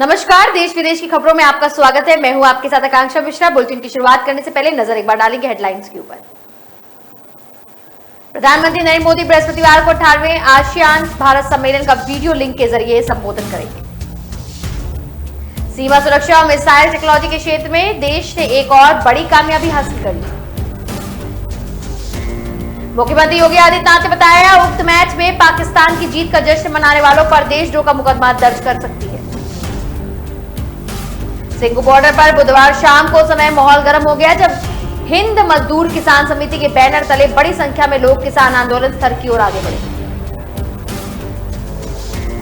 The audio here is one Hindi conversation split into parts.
नमस्कार, देश विदेश की खबरों में आपका स्वागत है। मैं हूं आपके साथ आकांक्षा मिश्रा। बुलेटिन की शुरुआत करने से पहले नजर एक बार डालेंगे हेडलाइंस के ऊपर। प्रधानमंत्री नरेंद्र मोदी बृहस्पतिवार को 18वें आसियान भारत सम्मेलन का वीडियो लिंक के जरिए संबोधन करेंगे। सीमा सुरक्षा और मिसाइल टेक्नोलॉजी के क्षेत्र में देश ने एक और बड़ी कामयाबी हासिल करी। मुख्यमंत्री योगी आदित्यनाथ ने बताया, उक्त मैच में पाकिस्तान की जीत का जश्न मनाने वालों पर देशद्रोह का मुकदमा दर्ज कर सकती है। सिंघू बॉर्डर पर बुधवार शाम को समय माहौल गर्म हो गया, जब हिंद मजदूर किसान समिति के बैनर तले बड़ी संख्या में लोग किसान आंदोलन स्थल की ओर आगे बढ़े।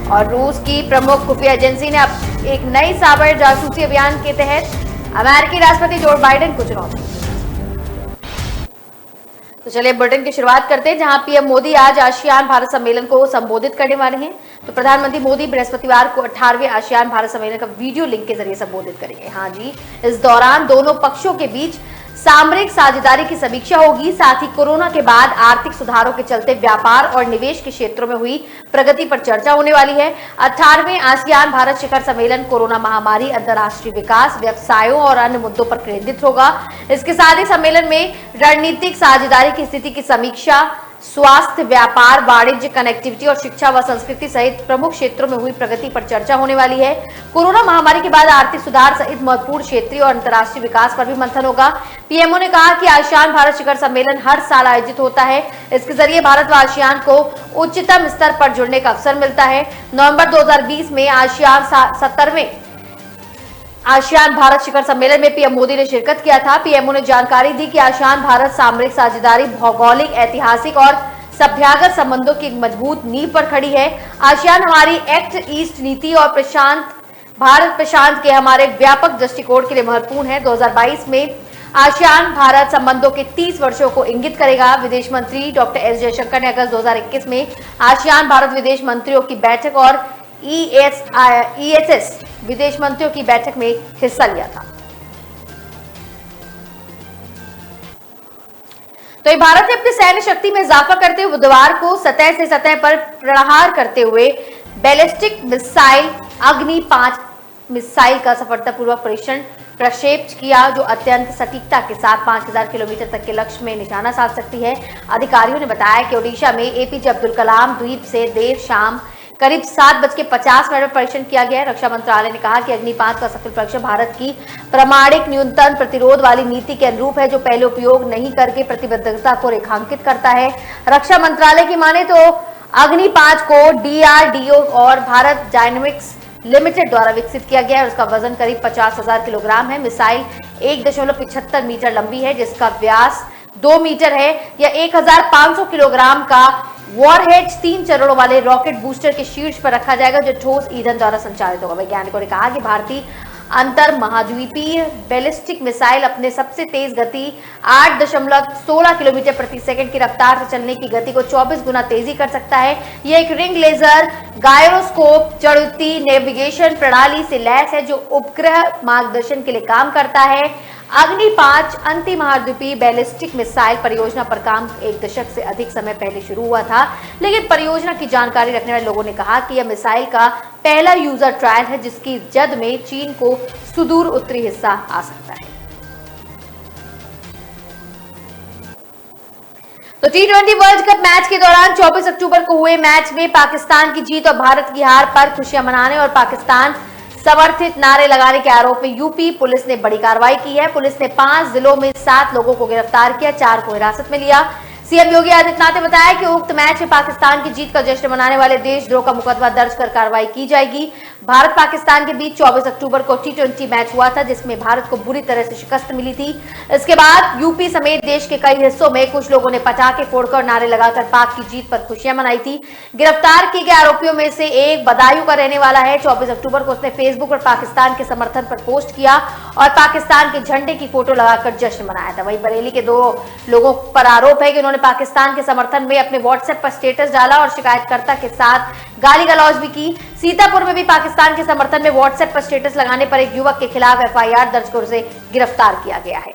और रूस की प्रमुख खुफिया एजेंसी ने अब एक नई साइबर जासूसी अभियान के तहत अमेरिकी राष्ट्रपति जो बाइडेन को चुनौती। तो चलिए बुलेटिन की शुरुआत करते हैं, जहां पीएम मोदी आज आसियान भारत सम्मेलन को संबोधित करने वाले हैं। तो प्रधानमंत्री मोदी बृहस्पतिवार को 18वें आसियान भारत सम्मेलन का वीडियो लिंक के जरिए संबोधित करेंगे। हाँ जी, इस दौरान दोनों पक्षों के बीच सामरिक साझेदारी की समीक्षा होगी। साथ ही कोरोना के बाद आर्थिक सुधारों के चलते व्यापार और निवेश के क्षेत्रों में हुई प्रगति पर चर्चा होने वाली है। 18वें आसियान भारत शिखर सम्मेलन कोरोना महामारी, अंतर्राष्ट्रीय विकास, व्यवसायों और अन्य मुद्दों पर केंद्रित होगा। इसके साथ ही सम्मेलन में रणनीतिक साझेदारी की स्थिति की समीक्षा, स्वास्थ्य, व्यापार, वाणिज्य, कनेक्टिविटी और शिक्षा व संस्कृति सहित प्रमुख क्षेत्रों में हुई प्रगति पर चर्चा होने वाली है। कोरोना महामारी के बाद आर्थिक सुधार सहित महत्वपूर्ण क्षेत्रीय और अंतर्राष्ट्रीय विकास पर भी मंथन होगा। पीएमओ ने कहा कि आसियान भारत शिखर सम्मेलन हर साल आयोजित होता है। इसके जरिए भारत व आसियान को उच्चतम स्तर पर जुड़ने का अवसर मिलता है। नवंबर 2020 में आसियान 70वें आसियान भारत शिखर सम्मेलन में पीएम मोदी ने शिरकत किया था। पीएमओ ने जानकारी दी कि आसियान भारत सामरिक साझेदारी, भौगोलिक, ऐतिहासिक और सभ्यागत संबंधों की एक मजबूत नींव पर खड़ी है। आसियान हमारी एक्ट ईस्ट नीति और भारत प्रशांत के हमारे व्यापक दृष्टिकोण के लिए महत्वपूर्ण है। 2022 में आसियान भारत संबंधों के 30 वर्षों को इंगित करेगा। विदेश मंत्री डॉक्टर एस जयशंकर ने अगस्त 2021 में आसियान भारत विदेश मंत्रियों की बैठक और ईएसएस विदेश मंत्रियों की बैठक में हिस्सा लिया था। तो भारत ने अपनी सैन्य शक्ति में इजाफा करते हुए बुधवार को सतह से सतह पर प्रहार करते हुए बैलिस्टिक मिसाइल अग्नि 5 मिसाइल का सफलतापूर्वक प्रक्षेप किया, जो अत्यंत सटीकता के साथ 5000 किलोमीटर तक के लक्ष्य में निशाना साध सकती है। अधिकारियों ने बताया कि ओडिशा में एपीजे अब्दुल कलाम द्वीप से देर शाम करीब 7:50 में परीक्षण किया गया। रक्षा मंत्रालय ने कहा कि अग्नि 5 का सफल परीक्षण भारत की प्रामाणिक न्यूनतम प्रतिरोध वाली नीति के अनुरूप है, जो पहले उपयोग नहीं करके प्रतिबद्धता को रेखांकित करता है। रक्षा मंत्रालय की माने तो अग्नि 5 को डीआरडीओ और भारत डायनेमिक्स लिमिटेड द्वारा विकसित किया गया है। उसका वजन करीब 50,000 किलोग्राम है। मिसाइल 1.75 मीटर लंबी है, जिसका व्यास 2 मीटर है। यह 1500 किलोग्राम का वॉरहेड 3 चरणों वाले रॉकेट बूस्टर के शीर्ष पर रखा जाएगा, जो ठोस ईंधन द्वारा संचालित होगा। वैज्ञानिकों ने कहा कि भारतीय अंतर महाद्वीपीय बैलिस्टिक मिसाइल अपने सबसे तेज गति 8.16 किलोमीटर प्रति सेकंड की रफ्तार से चलने की गति को 24 गुना तेजी कर सकता है। यह एक रिंग लेजर गायरोस्कोप चढ़ती नेविगेशन प्रणाली से लैस है, जो उपग्रह मार्गदर्शन के लिए काम करता है। अग्नि 5 अंतिम महाद्वीपीय बैलिस्टिक मिसाइल परियोजना पर काम 1 दशक से अधिक समय पहले शुरू हुआ था, लेकिन परियोजना की जानकारी रखने वाले लोगों ने कहा कि यह मिसाइल का पहला यूजर ट्रायल है, जिसकी जद में चीन को सुदूर उत्तरी हिस्सा आ सकता है। तो T20 वर्ल्ड कप मैच के दौरान 24 अक्टूबर को हुए मैच में पाकिस्तान की जीत और भारत की हार पर खुशियां मनाने और पाकिस्तान समर्थित नारे लगाने के आरोप में यूपी पुलिस ने बड़ी कार्रवाई की है। पुलिस ने 5 जिलों में 7 लोगों को गिरफ्तार किया, 4 को हिरासत में लिया। सीएम योगी आदित्यनाथ ने बताया कि उक्त मैच में पाकिस्तान की जीत का जश्न मनाने वाले देशद्रोह का मुकदमा दर्ज कर कार्रवाई की जाएगी। भारत पाकिस्तान के बीच 24 अक्टूबर को T20 मैच हुआ था, जिसमें भारत को बुरी तरह से शिकस्त मिली थी। इसके बाद यूपी समेत देश के कई हिस्सों में कुछ लोगों ने पटाखे फोड़कर और नारे लगाकर पाक की जीत पर खुशियां मनाई थी। गिरफ्तार किए गए आरोपियों में से एक बदायूं का रहने वाला है। 24 अक्टूबर को उसने फेसबुक पर पाकिस्तान के समर्थन पर पोस्ट किया और पाकिस्तान के झंडे की फोटो लगाकर जश्न मनाया था। वहीं बरेली के 2 लोगों पर आरोप है कि उन्होंने पाकिस्तान के समर्थन में अपने व्हाट्सएप पर स्टेटस डाला और शिकायतकर्ता के साथ गाली गलौज भी की। सीतापुर में भी पाकिस्तान के समर्थन में व्हाट्सएप पर स्टेटस लगाने पर एक युवक के खिलाफ एफआईआर दर्ज कर उसे गिरफ्तार किया गया है।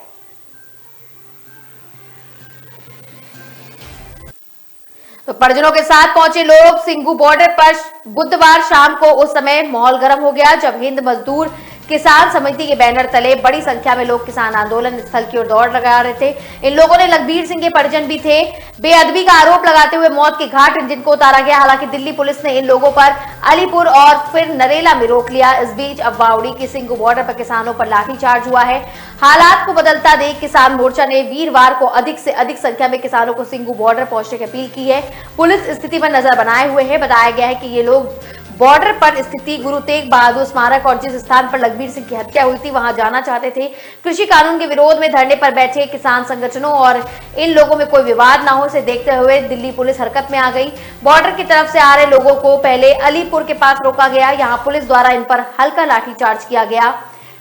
तो परिजनों के साथ पहुंचे लोग सिंघू बॉर्डर पर बुधवार शाम को उस समय माहौल गर्म हो गया जब हिंद मजदूर किसान समिति के बैनर तले बड़ी संख्या में लोग किसान आंदोलन स्थल की ओर दौड़ लगा रहे थे। इन लोगों ने लखबीर सिंह के परिजन भी थे। बेअदबी का आरोप लगाते हुए मौत के घाट जिनको उतारा गया। हालांकि दिल्ली पुलिस ने इन लोगों पर अलीपुर और फिर नरेला में रोक लिया। इस बीच अफवाह उड़ी कि सिंघू बॉर्डर पर किसानों पर लाठीचार्ज हुआ है। हालात को बदलता देख किसान मोर्चा ने वीरवार को अधिक से अधिक संख्या में किसानों को सिंघू बॉर्डर पहुंचने की अपील की है। पुलिस स्थिति पर नजर बनाए हुए है। बताया गया है कि ये लोग बॉर्डर पर स्थिति गुरु तेग बहादुर स्मारक और जिस स्थान पर लखबीर सिंह की हत्या हुई थी वहां जाना चाहते थे। कृषि कानून के विरोध में धरने पर बैठे किसान संगठनों और इन लोगों में कोई विवाद ना हो इसे देखते हुए दिल्ली पुलिस हरकत में आ गई। बॉर्डर की तरफ से आ रहे लोगों को पहले अलीपुर के पास रोका गया। यहाँ पुलिस द्वारा इन पर हल्का लाठीचार्ज किया गया।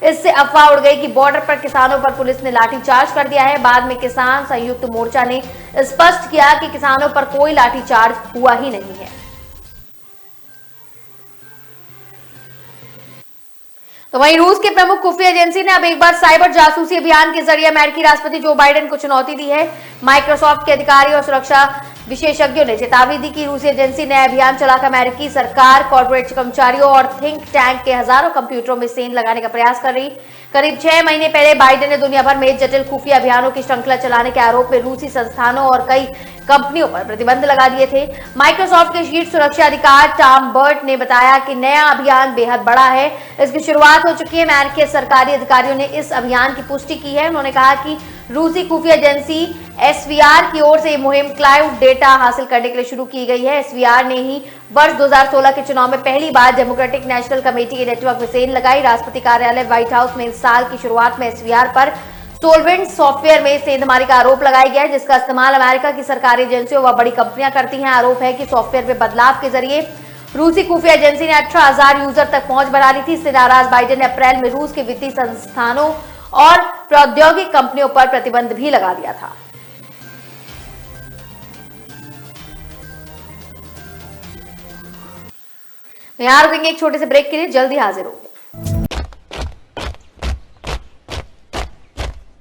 इससे अफवाह उड़ गई कि बॉर्डर पर किसानों पर पुलिस ने लाठीचार्ज कर दिया है। बाद में किसान संयुक्त मोर्चा ने स्पष्ट किया कि किसानों पर कोई लाठीचार्ज हुआ ही नहीं है। तो वहीं रूस के प्रमुख खुफिया एजेंसी ने अब एक बार साइबर जासूसी अभियान के जरिए अमेरिकी राष्ट्रपति जो बाइडेन को चुनौती दी है। माइक्रोसॉफ्ट के अधिकारी और सुरक्षा विशेषज्ञों ने चेतावनी दी कि रूसी एजेंसी नया अभियान चलाकर अमेरिकी सरकार, कॉर्पोरेट कर्मचारियों और थिंक टैंक के हजारों कंप्यूटरों में सेंध लगाने का प्रयास कर रही। करीब 6 महीने पहले बाइडेन ने दुनिया भर में जटिल खुफिया अभियानों की श्रृंखला चलाने के आरोप में रूसी संस्थानों और कई कंपनियों पर प्रतिबंध लगा दिए थे। माइक्रोसॉफ्ट के शीर्ष सुरक्षा अधिकारी टॉम बर्ट ने बताया कि नया अभियान बेहद बड़ा है। इसकी शुरुआत हो चुकी है। अमेरिकी सरकारी अधिकारियों ने इस अभियान की पुष्टि की है। उन्होंने कहा कि रूसी खुफिया एजेंसी एसवीआर की ओर से ये मुहिम क्लाउड डेटा हासिल करने के लिए शुरू की गई है। एसवीआर ने ही वर्ष 2016 के चुनाव में पहली बार डेमोक्रेटिक नेशनल कमेटी के नेटवर्क में सेंध लगाई। राष्ट्रपति कार्यालय व्हाइट हाउस में इस साल की शुरुआत में एसवीआर पर सोलवेंट सॉफ्टवेयर में सेंधमारी का आरोप लगाया गया है जिसका इस्तेमाल अमेरिका की सरकारी एजेंसियों व बड़ी कंपनियां करती हैं। आरोप है कि सॉफ्टवेयर में बदलाव के जरिए रूसी खुफिया एजेंसी ने 18,000 यूजर तक पहुंच बढ़ा ली थी। इससे नाराज बाइडेन ने अप्रैल में रूस के वित्तीय संस्थानों और प्रौद्योगिक कंपनियों पर प्रतिबंध भी लगा दिया था। यहां रुकेंगे एक छोटे से ब्रेक के लिए, जल्दी हाजिर होंगे।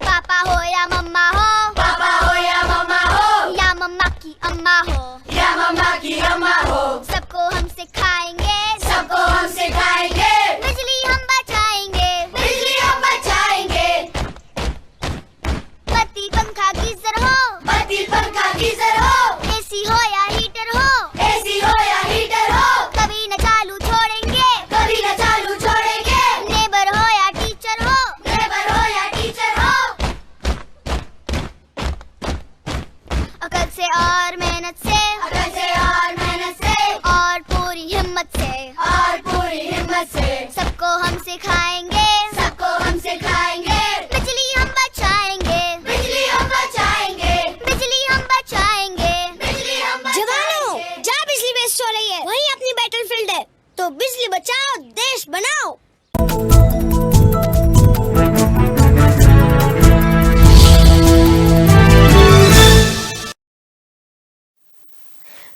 पापा हो या मम्मा हो, पापा हो या मम्मा हो, या मम्मा की अम्मा हो, या मम्मा की अम्मा हो, सबको हम सिखाएंगे, सबको हम सिखाएंगे, बिजली हम बचाएंगे, बिजली हम बचाएंगे। बत्ती पंखा गीजर हो, बत्ती पंखा गीजर हो, एसी हो या हीटर हो, एसी हो या हीटर हो, कभी न चालू छोड़ेंगे, कभी न चालू छोड़ेंगे। नेबर हो या टीचर हो, नेबर हो या टीचर हो, अकल से और मेहनत से, अकल से और मेहनत से, और पूरी हिम्मत से, और पूरी हिम्मत से, सबको हम सिखाएंगे, सबको हम सिखाएंगे, बिजली हम बचाएंगे, बिजली हम बचाएंगे, बिजली हम बचाएंगे। बिजली हम जवानों, बचाएंगे। जहाँ बिजली वेस्ट हो रही है वहीं अपनी बैटलफील्ड है, तो बिजली बचाओ, देश बनाओ।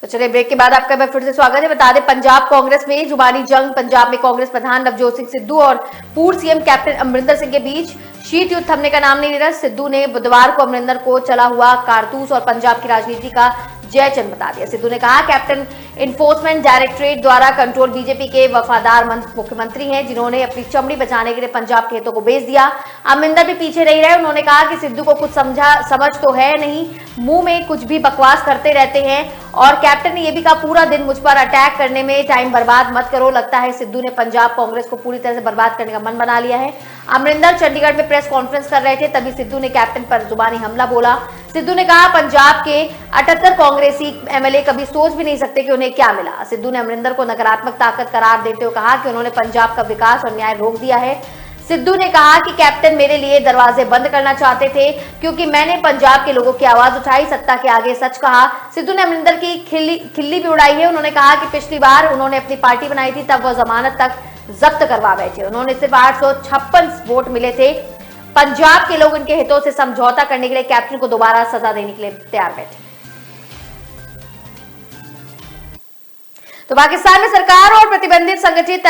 तो चलिए ब्रेक के बाद आपका फिर से स्वागत है। बता दें पंजाब कांग्रेस में जुबानी जंग। पंजाब में कांग्रेस प्रधान नवजोत सिंह सिद्धू और पूर्व सीएम कैप्टन अमरिंदर सिंह के बीच शीत युद्ध थमने का नाम नहीं ले रहा। सिद्धू ने बुधवार को अमरिंदर को चला हुआ कारतूस और पंजाब की राजनीति का जय चिन्ह बता दिया। सिद्धू ने कहा कैप्टन इन्फोर्समेंट डायरेक्टरेट द्वारा कंट्रोल बीजेपी के वफादार मुख्यमंत्री हैं जिन्होंने अपनी चमड़ी बचाने के लिए पंजाब के हितों को बेच दिया। अमरिंदर भी पीछे नहीं रहे। उन्होंने कहा कि सिद्धू को कुछ समझ तो है नहीं, मुंह में कुछ भी बकवास करते रहते हैं। और कैप्टन ने यह भी कहा पूरा दिन मुझ पर अटैक करने में टाइम बर्बाद मत करो। लगता है सिद्धू ने पंजाब कांग्रेस को पूरी तरह से बर्बाद करने का मन बना लिया है। अमरिंदर चंडीगढ़ में प्रेस कॉन्फ्रेंस कर रहे थे, तभी सिद्धू ने कैप्टन पर जुबानी हमला बोला। सिद्धू ने कहा पंजाब के 78 कांग्रेसी एमएलए कभी सोच भी नहीं सकते कि उन्हें क्या मिला। सिद्धू ने अमरिंदर को नकारात्मक ताकत करार देते हुए कहा कि उन्होंने पंजाब का विकास और न्याय रोक दिया है। सिद्धू ने कहा कि कैप्टन मेरे लिए दरवाजे बंद करना चाहते थे क्योंकि मैंने पंजाब के लोगों की आवाज उठाई, सत्ता के आगे सच कहा। सिद्धू ने अमरिंदर की खिल्ली भी उड़ाई है। उन्होंने कहा कि पिछली बार उन्होंने अपनी पार्टी बनाई थी तब वह जमानत तक जब्त करवा बैठे। उन्होंने सिर्फ 856 वोट मिले थे। पंजाब के लोग उनके हितों से समझौता करने के लिए कैप्टन को दोबारा सजा देने के लिए तैयार बैठे। तो पाकिस्तान में सरकार और प्रतिबंधित संगठित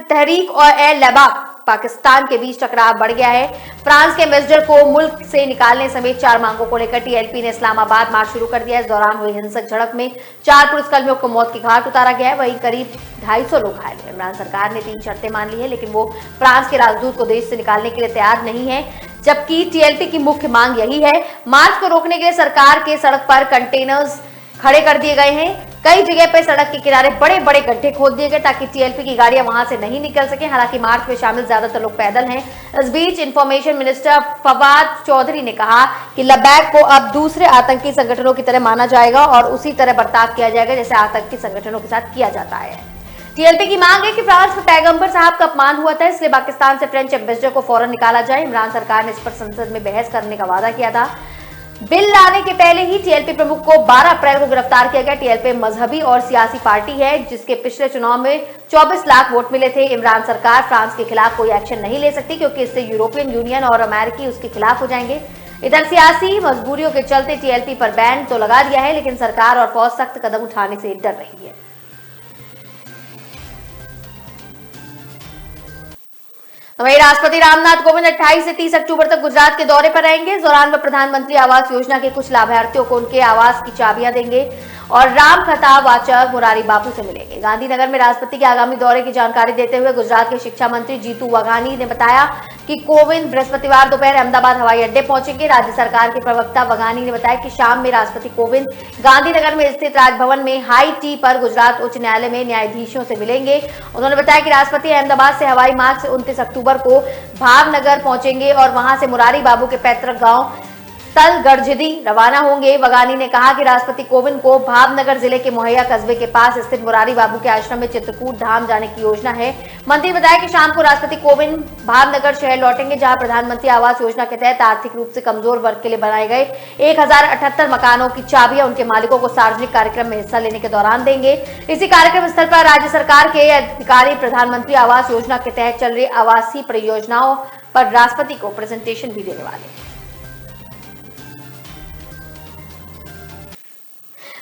तहरीक और ए लेबाक पाकिस्तान के बीच टकराव बढ़ गया है। फ्रांस के एम्बेसडर को मुल्क से निकालने समेत 4 मांगों को लेकर टीएलपी ने इस्लामाबाद मार्च शुरू कर दिया है। इस दौरान हुई हिंसक झड़प में 4 पुलिसकर्मियों को मौत की घाट उतारा गया है। वहीं करीब 250 लोग घायल हुए। इमरान सरकार ने 3 शर्तें मान ली है, लेकिन वो फ्रांस के राजदूत को देश से निकालने के लिए तैयार नहीं है, जबकि टीएलपी की मुख्य मांग यही है। मार्च को रोकने के लिए सरकार के सड़क पर कंटेनर्स खड़े कर दिए गए हैं। कई जगह पर सड़क के किनारे बड़े बड़े गड्ढे खोद दिए गए ताकि टीएलपी की गाड़ियां वहां से नहीं निकल सके। हालांकि मार्च में शामिल ज्यादातर लोग पैदल हैं। इस बीच इंफॉर्मेशन मिनिस्टर फवाद चौधरी ने कहा कि लद्दाख को अब दूसरे आतंकी संगठनों की तरह माना जाएगा और उसी तरह बर्ताव किया जाएगा जैसे आतंकी संगठनों के साथ किया जाता है। टीएलपी की मांग है कि फ्रांस में पैगंबर साहब का अपमान हुआ था, इसलिए पाकिस्तान से फ्रेंच एम्बेसडर को फौरन निकाला जाए। इमरान सरकार ने इस पर संसद में बहस करने का वादा किया था। बिल लाने के पहले ही टीएलपी प्रमुख को 12 अप्रैल को गिरफ्तार किया गया। टीएलपी मजहबी और सियासी पार्टी है जिसके पिछले चुनाव में 24 लाख वोट मिले थे। इमरान सरकार फ्रांस के खिलाफ कोई एक्शन नहीं ले सकती क्योंकि इससे यूरोपियन यूनियन और अमेरिकी उसके खिलाफ हो जाएंगे। इधर सियासी मजबूरियों के चलते टीएलपी पर बैन तो लगा दिया है, लेकिन सरकार और फौज सख्त कदम उठाने से डर रही है। वहीं राष्ट्रपति रामनाथ कोविंद 28 से 30 अक्टूबर तक गुजरात के दौरे पर रहेंगे। इस दौरान वे प्रधानमंत्री आवास योजना के कुछ लाभार्थियों को उनके आवास की चाबियां देंगे और राम कथा वाचक मुरारी बापू से मिलेंगे। गांधीनगर में राष्ट्रपति के आगामी दौरे की जानकारी देते हुए गुजरात के शिक्षा मंत्री जीतू वाघानी ने बताया कि कोविंद बृहस्पतिवार दोपहर अहमदाबाद हवाई अड्डे पहुंचेंगे। राज्य सरकार के प्रवक्ता वाघानी ने बताया कि शाम में राष्ट्रपति कोविंद गांधीनगर में स्थित राजभवन में हाई टी पर गुजरात उच्च न्यायालय में न्यायाधीशों से मिलेंगे। उन्होंने बताया कि राष्ट्रपति अहमदाबाद से हवाई मार्ग से 29 अक्टूबर को भावनगर पहुंचेंगे और वहां से मुरारी बाबू के पैतृक गांव तलगढ़जिदी रवाना होंगे। वगानी ने कहा कि राष्ट्रपति कोविंद को भावनगर जिले के मोहैया कस्बे के पास स्थित मुरारी बाबू के आश्रम में चित्रकूट धाम जाने की योजना है। मंत्री ने बताया कि शाम को राष्ट्रपति कोविंद भावनगर शहर लौटेंगे, जहां प्रधानमंत्री आवास योजना के तहत आर्थिक रूप से कमजोर वर्ग के लिए बनाए गए 1078 मकानों की चाबियां उनके मालिकों को सार्वजनिक कार्यक्रम में हिस्सा लेने के दौरान देंगे। इसी कार्यक्रम स्थल पर राज्य सरकार के अधिकारी प्रधानमंत्री आवास योजना के तहत चल रही आवासीय परियोजनाओं पर राष्ट्रपति को प्रेजेंटेशन भी देने वाले हैं।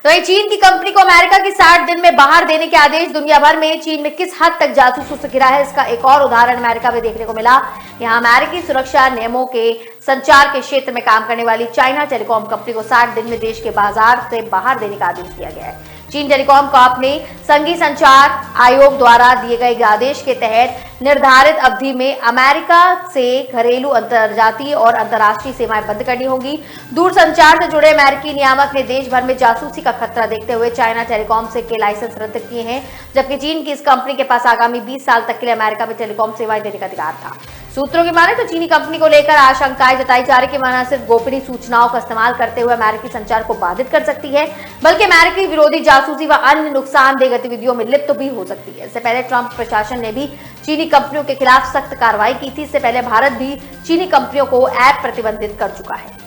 वहीं चीन की कंपनी को अमेरिका की 60 दिन में बाहर देने के आदेश। दुनिया भर में चीन में किस हद तक जासूसों से घिरा है, इसका एक और उदाहरण अमेरिका में देखने को मिला। यहां अमेरिकी सुरक्षा नियमों के संचार के क्षेत्र में काम करने वाली चाइना टेलीकॉम कंपनी को 60 दिन में देश के बाजार से बाहर देने का आदेश दिया गया है। चीन टेलीकॉम कॉर्प ने संघीय संचार आयोग द्वारा दिए गए आदेश के तहत निर्धारित अवधि में अमेरिका से घरेलू, अंतर्जातीय और अंतर्राष्ट्रीय सेवाएं बंद करनी होंगी। दूरसंचार से जुड़े अमेरिकी नियामक ने देश भर में जासूसी का खतरा देखते हुए चाइना टेलीकॉम से के लाइसेंस रद्द किए हैं, जबकि चीन की इस कंपनी के पास आगामी 20 साल तक के लिए अमेरिका में टेलीकॉम सेवाएं देने का अधिकार था। सूत्रों की माने तो चीनी कंपनी को लेकर आशंकाएं जताई जा रही कि वह न सिर्फ गोपनीय सूचनाओं का इस्तेमाल करते हुए अमेरिकी संचार को बाधित कर सकती है, बल्कि अमेरिकी विरोधी जासूसी व अन्य नुकसानदेह गतिविधियों में लिप्त भी हो सकती है। इससे पहले ट्रंप प्रशासन ने भी चीनी कंपनियों के खिलाफ सख्त कार्रवाई की थी। इससे पहले भारत भी चीनी कंपनियों को ऐप प्रतिबंधित कर चुका है।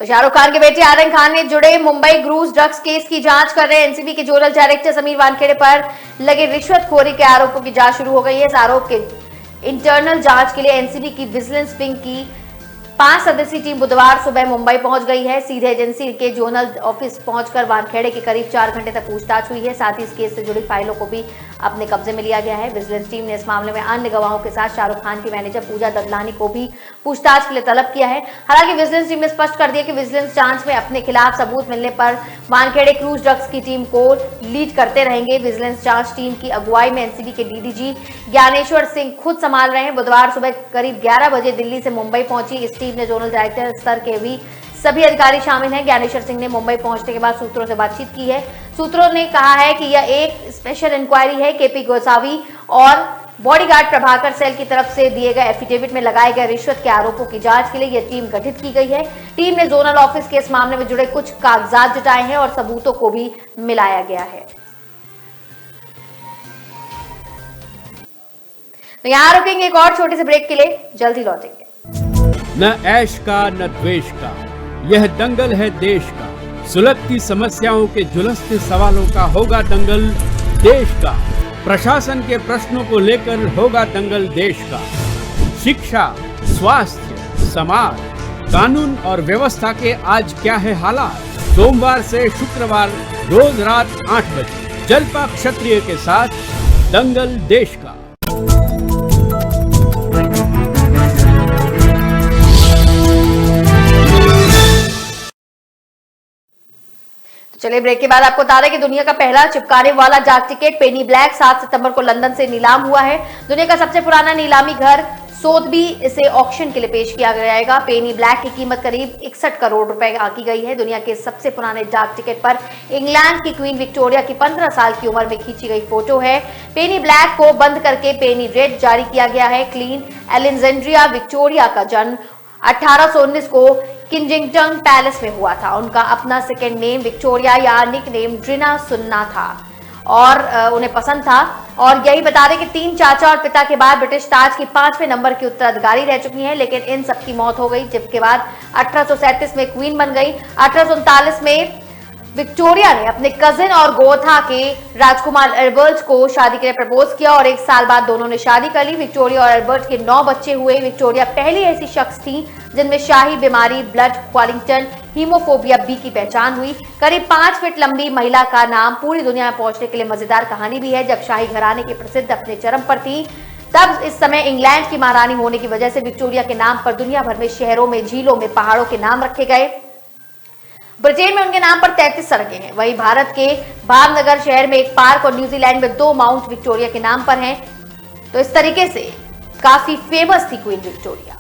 तो शाहरुख खान के बेटे आर्यन खान ने जुड़े मुंबई क्रूज ड्रग्स केस की जांच कर रहे एनसीबी के जोनल डायरेक्टर समीर वानखेड़े पर लगे रिश्वतखोरी के आरोपों की जांच शुरू हो गई है। इस आरोप के इंटरनल जांच के लिए एनसीबी की विजिलेंस विंग की 5 सदस्यीय टीम बुधवार सुबह मुंबई पहुंच गई है। सीधे एजेंसी के जोनल ऑफिस पहुंचकर वानखेड़े की करीब 4 घंटे तक पूछताछ हुई है। साथ ही इस केस से जुड़ी फाइलों को भी अपने कब्जे में लिया गया है। विजिलेंस टीम ने इस मामले में अन्य गवाहों के साथ शाहरुख खान की मैनेजर पूजा ददलानी को भी पूछताछ के लिए तलब किया है। हालांकि विजिलेंस टीम ने स्पष्ट कर दिया कि विजिलेंस जांच में अपने खिलाफ सबूत मिलने पर वानखेड़े क्रूज ड्रग्स की टीम को लीड करते रहेंगे। विजिलेंस जांच टीम की अगुवाई में एनसीबी के डीडीजी ज्ञानेश्वर सिंह खुद संभाल रहे हैं। बुधवार सुबह करीब 11 बजे दिल्ली से मुंबई पहुंची इस टीम ने जोनल डायरेक्टर स्तर के भी सभी अधिकारी शामिल हैं। ज्ञानेश्वर सिंह ने मुंबई पहुंचने के बाद सूत्रों से बातचीत की है। सूत्रों ने कहा है कि यह एक स्पेशल इंक्वायरी है। केपी गोसावी और बॉडीगार्ड प्रभाकर सेल की तरफ से दिए गए एफिडेविट में लगाए गए रिश्वत के आरोपों की जांच के लिए यह टीम गठित की गई है। टीम ने जोनल ऑफिस के इस मामले में जुड़े कुछ कागजात जुटाए हैं और सबूतों को भी मिलाया गया है। तो यहां रुकेंगे एक और छोटे से ब्रेक के लिए, जल्दी लौटेंगे। न ऐश का न द्वेष का, यह दंगल है देश का। सुलगती समस्याओं के जुलसते सवालों का होगा दंगल देश का। प्रशासन के प्रश्नों को लेकर होगा दंगल देश का। शिक्षा, स्वास्थ्य, समाज, कानून और व्यवस्था के आज क्या है हालात। सोमवार से शुक्रवार रोज रात 8 बजे जलपा क्षत्रिय के साथ दंगल देश का। चलिए ब्रेक के बाद आपको बता दें कि दुनिया का पहला चिपकाने वाला डाक टिकट पेनी ब्लैक 7 सितंबर को लंदन से नीलाम हुआ है। दुनिया का सबसे पुराना नीलामी घर सोथबी इसे ऑक्शन के लिए पेश किया जाएगा। पेनी ब्लैक की कीमत करीब 61 करोड़ रुपए आंकी गई है। दुनिया के सबसे पुराने डाक टिकट पर इंग्लैंड की क्वीन विक्टोरिया की 15 साल की उम्र में खींची गई फोटो है। पेनी ब्लैक को बंद करके पेनी रेड जारी किया गया है। क्वीन एलेक्जेंड्रिया विक्टोरिया का जन्म 1819 को किंजिंगटन पैलेस में हुआ था। उनका अपना सेकेंड नेम विक्टोरिया या निक नेम ड्रिना सुन्ना था और उन्हें पसंद था। और यही बता दें कि 3 चाचा और पिता के बाद ब्रिटिश ताज की 5वें नंबर की उत्तराधिकारी रह चुकी हैं, लेकिन इन सबकी मौत हो गई। जिसके बाद 1837 में क्वीन बन गई। 1839 में विक्टोरिया ने अपने कजिन और गोथा के राजकुमार एल्बर्ट को शादी के लिए प्रपोज किया और 1 साल बाद दोनों ने शादी कर ली। विक्टोरिया और एल्बर्ट के 9 बच्चे हुए। विक्टोरिया पहली ऐसी शख्स थी जिनमें शाही बीमारी ब्लड क्वालिंगटन हीमोफोबिया बी की पहचान हुई। करीब 5 फीट लंबी महिला का नाम पूरी दुनिया में पहुंचने के लिए मजेदार कहानी भी है। जब शाही घराने की प्रसिद्ध अपने चरम पर थी, तब इस समय इंग्लैंड की महारानी होने की वजह से विक्टोरिया के नाम पर दुनिया भर में शहरों में, झीलों में, पहाड़ों के नाम रखे गए। ब्रिटेन में उनके नाम पर 33 सड़कें हैं। वहीं भारत के भावनगर शहर में एक पार्क और न्यूजीलैंड में 2 माउंट विक्टोरिया के नाम पर हैं। तो इस तरीके से काफी फेमस थी क्वीन विक्टोरिया।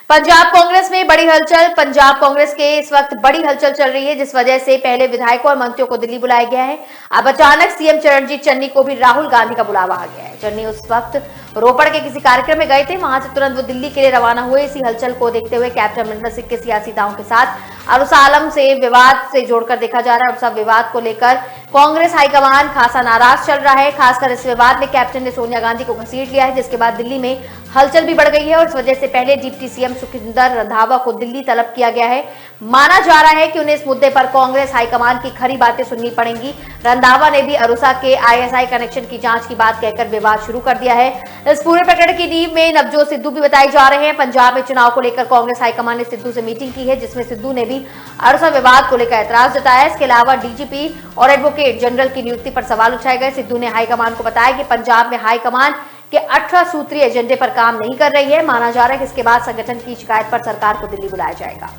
पंजाब कांग्रेस में बड़ी हलचल। पंजाब कांग्रेस के इस वक्त बड़ी हलचल चल रही है, जिस वजह से पहले विधायकों और मंत्रियों को दिल्ली बुलाया गया है। अब अचानक सीएम चरणजीत चन्नी को भी राहुल गांधी का बुलावा आ गया है। चन्नी उस वक्त रोपड़ के किसी कार्यक्रम में गए थे, वहां से तुरंत वो दिल्ली के लिए रवाना हुए। इसी हलचल को देखते हुए कैप्टन अमरिंदर सिंह के सियासी दांव के साथ अरुसा आलम से विवाद से जोड़कर देखा जा रहा है। और सब विवाद को लेकर कांग्रेस हाईकमान खासा नाराज चल रहा है। खासकर इस विवाद में कैप्टन ने सोनिया गांधी को घसीट लिया है, जिसके बाद दिल्ली में हलचल भी बढ़ गई है और इस वजह से पहले डिप्टी सीएम सुखविंदर रंधावा को दिल्ली तलब किया गया है। माना जा रहा है कि उन्हें इस मुद्दे पर कांग्रेस हाईकमान की खरी बातें सुननी पड़ेंगी। रंधावा ने भी अरुसा के आईएसआई कनेक्शन की जांच की बात कहकर विवाद शुरू कर दिया है। इस पूरे प्रकरण की नींव में नवजोत सिद्धू भी बताए जा रहे हैं। पंजाब में चुनाव को लेकर कांग्रेस हाईकमान ने सिद्धू से मीटिंग की है, जिसमें सिद्धू ने भी अरुसा विवाद को लेकर ऐतराज जताया। इसके अलावा डीजीपी और एडवोकेट जनरल की नियुक्ति पर सवाल उठाए गए। सिद्धू ने हाईकमान को बताया कि पंजाब में हाईकमान के 18 सूत्रीय एजेंडे पर काम नहीं कर रही है। माना जा रहा है कि इसके बाद संगठन की शिकायत पर सरकार को दिल्ली बुलाया जाएगा।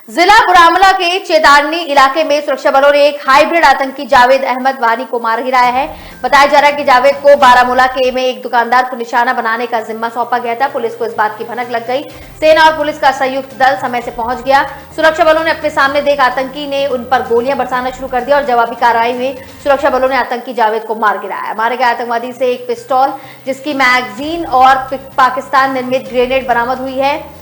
जिला बुरामुला के चेतारनी इलाके में सुरक्षा बलों ने एक हाइब्रिड आतंकी जावेद अहमद वानी को मार गिराया है। बताया जा रहा है कि जावेद को बारामूला के में एक दुकानदार को निशाना बनाने का जिम्मा सौंपा गया था। पुलिस को इस बात की भनक लग गई। सेना और पुलिस का संयुक्त दल समय से पहुंच गया। सुरक्षा बलों ने अपने सामने देख आतंकी ने उन पर गोलियां बरसाना शुरू कर दिया और जवाबी कार्रवाई में सुरक्षा बलों ने आतंकी जावेद को मार गिराया। मारे गए आतंकवादी से एक पिस्तौल, जिसकी मैगजीन और पाकिस्तान निर्मित ग्रेनेड बरामद हुई है।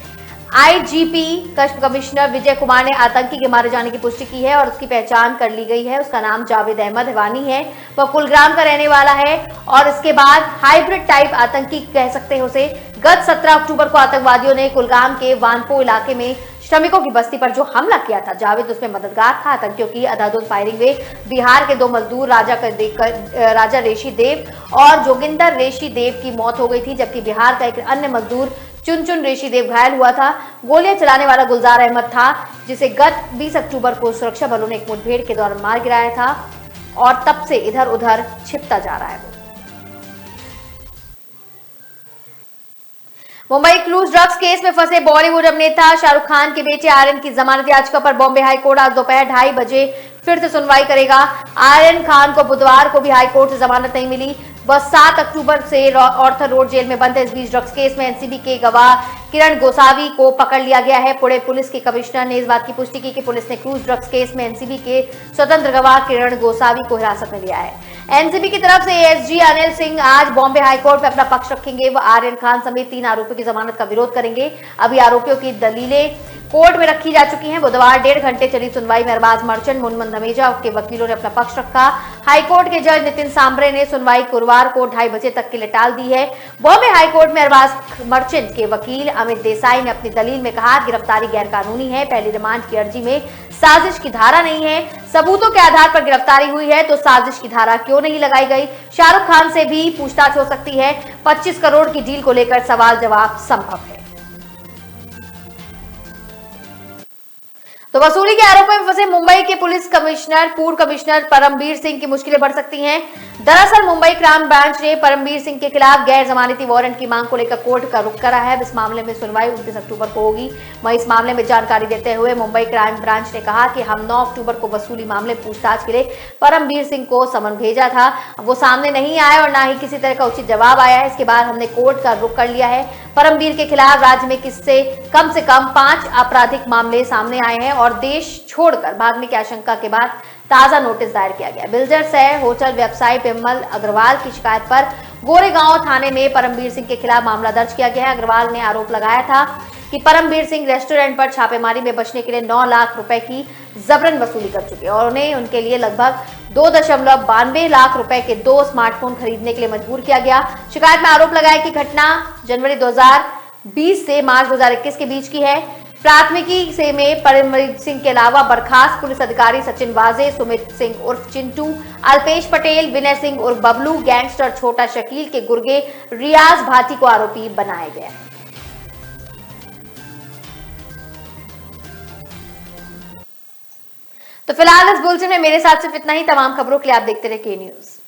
आईजीपी कमिश्नर विजय कुमार ने आतंकी के मारे जाने की पुष्टि की है और उसकी पहचान कर ली गई है। उसका नाम जावेद अहमद वानी है। वह कुलग्राम का रहने वाला है और इसके बाद हाइब्रिड टाइप आतंकी कह सकते हैं उसे। गत 17 अक्टूबर को आतंकवादियों ने कुलगाम के वानपो इलाके में श्रमिकों की बस्ती पर जो हमला किया था, जावेद उसमें मददगार था। आतंकियों की अंधाधुंध फायरिंग में बिहार के 2 मजदूर राजा रेशी देव और जोगिंदर रेशी देव की मौत हो गई थी, जबकि बिहार का एक अन्य मजदूर चुन रेशी देव घायल हुआ था। गोलियां चलाने वाला गुलजार अहमद था, जिसे गत 20 अक्टूबर को सुरक्षा बलों ने एक मुठभेड़ के दौरान मार गिराया था और तब से इधर उधर छिपता जा रहा है। मुंबई क्रूज ड्रग्स केस में फंसे बॉलीवुड अभिनेता शाहरुख खान के बेटे आर्यन की जमानत याचिका पर बॉम्बे हाईकोर्ट आज दोपहर 2:30 बजे फिर से सुनवाई करेगा। आर्यन खान को बुधवार को भी हाईकोर्ट से जमानत नहीं मिली। वह 7 अक्टूबर से ऑर्थर रोड जेल में बंद है। इस बीच ड्रग्स केस में एनसीबी के गवाह किरण गोसावी को पकड़ लिया गया है। पुणे पुलिस के कमिश्नर ने इस बात की पुष्टि की कि पुलिस ने क्रूज ड्रग्स केस में एनसीबी के स्वतंत्र गवाह किरण गोसावी को हिरासत में लिया है। एनसीबी की तरफ से एएसजी अनिल सिंह आज बॉम्बे हाईकोर्ट में अपना पक्ष रखेंगे। वह आर्यन खान समेत 3 आरोपियों की जमानत का विरोध करेंगे। अभी आरोपियों की दलीलें कोर्ट में रखी जा चुकी हैं। बुधवार 1.5 घंटे चली सुनवाई में अरबाज मर्चेंट, मुनमुन धमेजा के वकीलों ने अपना पक्ष रखा। हाईकोर्ट के जज नितिन सांबरे ने सुनवाई गुरुवार को 2:30 बजे तक के लिए टाल दी है। बॉम्बे हाईकोर्ट में अरबाज मर्चेंट के वकील अमित देसाई ने अपनी दलील में कहा, गिरफ्तारी गैरकानूनी है। पहली रिमांड की अर्जी में साजिश की धारा नहीं है। सबूतों के आधार पर गिरफ्तारी हुई है तो साजिश की धारा क्यों नहीं लगाई गई। शाहरुख खान से भी पूछताछ हो सकती है। 25 करोड़ की डील को लेकर सवाल जवाब संभव है। तो वसूली के आरोप में फंसे मुंबई के पुलिस कमिश्नर पूर्व कमिश्नर परमबीर सिंह की मुश्किलें बढ़ सकती हैं। दरअसल मुंबई क्राइम ब्रांच ने परमबीर सिंह के खिलाफ गैर जमानती वारंट की मांग को लेकर कोर्ट का रुख करा है। इस मामले में सुनवाई 29 अक्टूबर को होगी। वहीं इस मामले में जानकारी देते हुए मुंबई क्राइम ब्रांच ने कहा कि हम 9 अक्टूबर को वसूली मामले पूछताछ के लिए परमबीर सिंह को समन भेजा था, वो सामने नहीं आए और न ही किसी तरह का उचित जवाब आया है। इसके बाद हमने कोर्ट का रुख कर लिया है। परमबीर के खिलाफ राज्य में किससे कम 5 आपराधिक मामले सामने आए हैं और देश छोड़कर भागने की आशंका के बाद ताजा नोटिस दायर किया गया। बिल्डर्स है होटल व्यवसायी विमल अग्रवाल की शिकायत पर गोरेगांव थाने में परमबीर सिंह के खिलाफ मामला दर्ज किया गया है। अग्रवाल ने आरोप लगाया था कि परमबीर सिंह रेस्टोरेंट पर छापेमारी में बचने के लिए 9 लाख रुपए की जबरन वसूली कर चुके और उन्हें उनके लिए लगभग 2.92 लाख रुपए के 2 स्मार्टफोन खरीदने के लिए मजबूर किया गया। शिकायत में आरोप लगाया कि घटना जनवरी 2020 से मार्च 2021 के बीच की है। प्राथमिकी से में परमबीर सिंह के अलावा बर्खास्त पुलिस अधिकारी सचिन वाजे, सुमित सिंह उर्फ चिंटू, अल्पेश पटेल, विनय सिंह उर्फ बबलू, गैंगस्टर छोटा शकील के गुर्गे रियाज भाटी को आरोपी बनाया गया है। तो फिलहाल इस बुलेटिन में मेरे साथ सिर्फ इतना ही। तमाम खबरों के लिए आप देखते रहिए के न्यूज।